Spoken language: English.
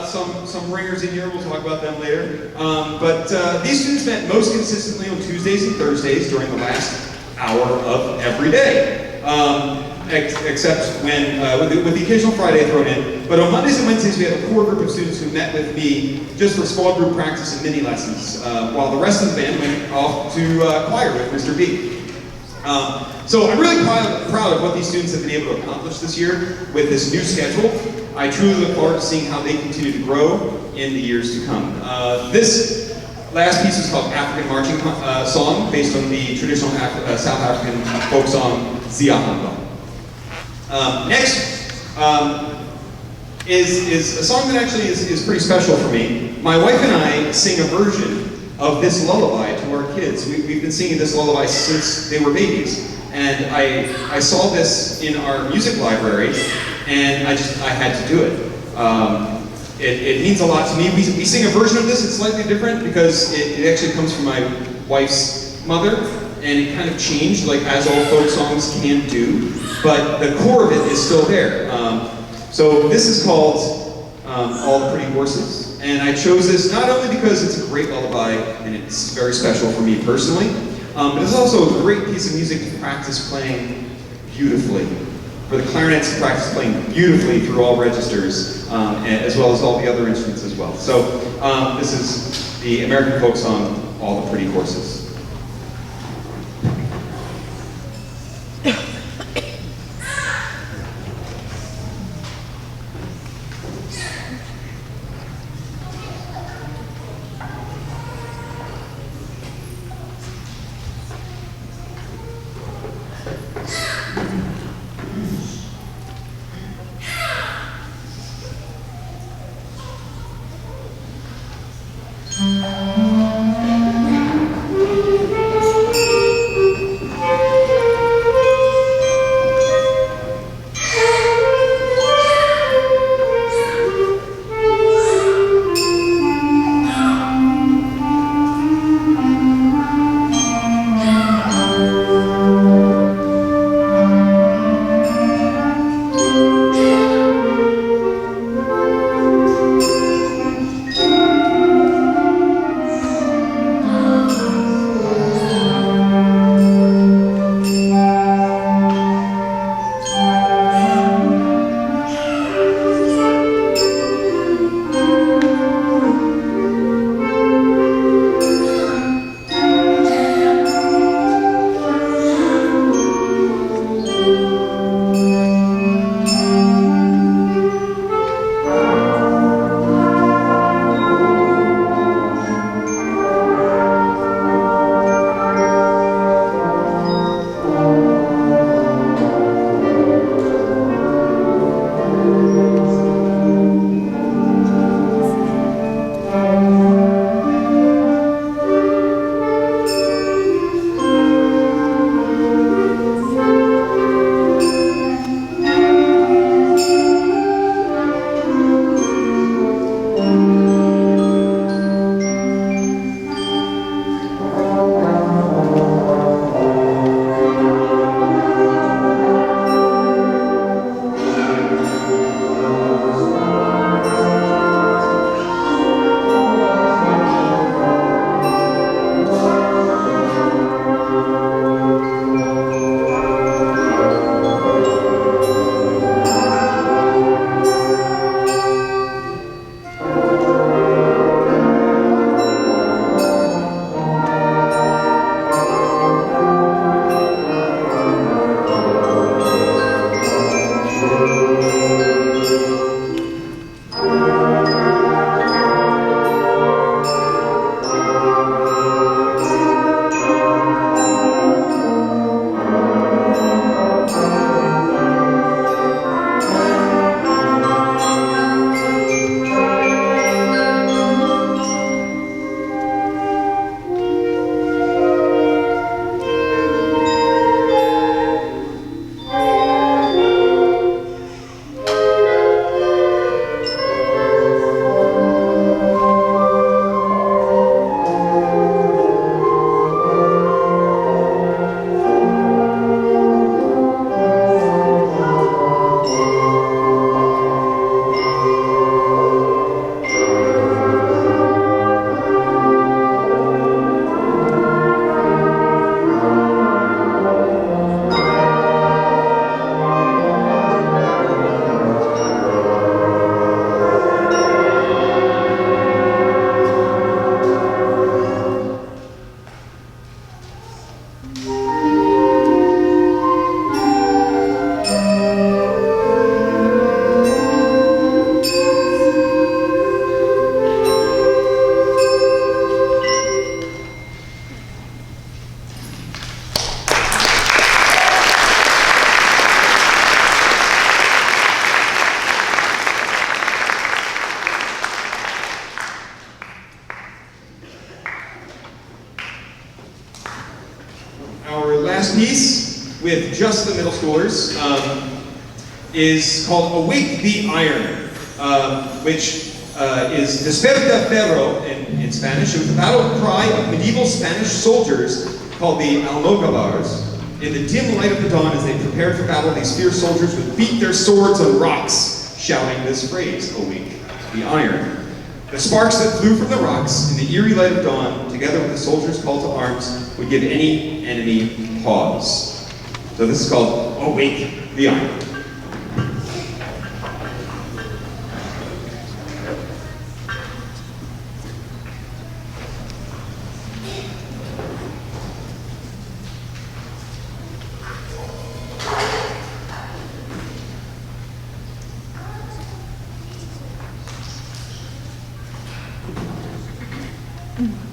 some ringers in here. We'll talk about them later. But these students met most consistently on Tuesdays and Thursdays during the last hour of every day. Except when, with the occasional Friday thrown in. But on Mondays and Wednesdays, we have a core group of students who met with me just for small group practice and mini lessons, while the rest of the band went off to choir with Mr. B. So I'm really proud of what these students have been able to accomplish this year with this new schedule. I truly look forward to seeing how they continue to grow in the years to come. This last piece is called African Marching Song, based on the traditional South African folk song, Ziyahamba. Next is a song that actually is pretty special for me. My wife and I sing a version of this lullaby to our kids. We've been singing this lullaby since they were babies. And I saw this in our music library, and I had to do it. It means a lot to me. We sing a version of this. It's slightly different because it actually comes from my wife's mother, and it kind of changed, like as all folk songs can do. But the core of it is still there. So this is called All the Pretty Horses. And I chose this not only because it's a great lullaby, and it's very special for me personally, but it's also a great piece of music to practice playing beautifully. For the clarinets to practice playing beautifully through all registers, as well as all the other instruments as well. So this is the American folk song, All the Pretty Horses. next piece, with just the middle schoolers, is called Awake the Iron, which is Desperta Ferro in Spanish. It was the battle cry of medieval Spanish soldiers called the Almogavars. In the dim light of the dawn, as they prepared for battle, these fierce soldiers would beat their swords on rocks, shouting this phrase, Awake the Iron. The sparks that flew from the rocks in the eerie light of dawn, together with the soldiers' call to arms, would give any enemy pause. So this is called Awake the Iron. Mm.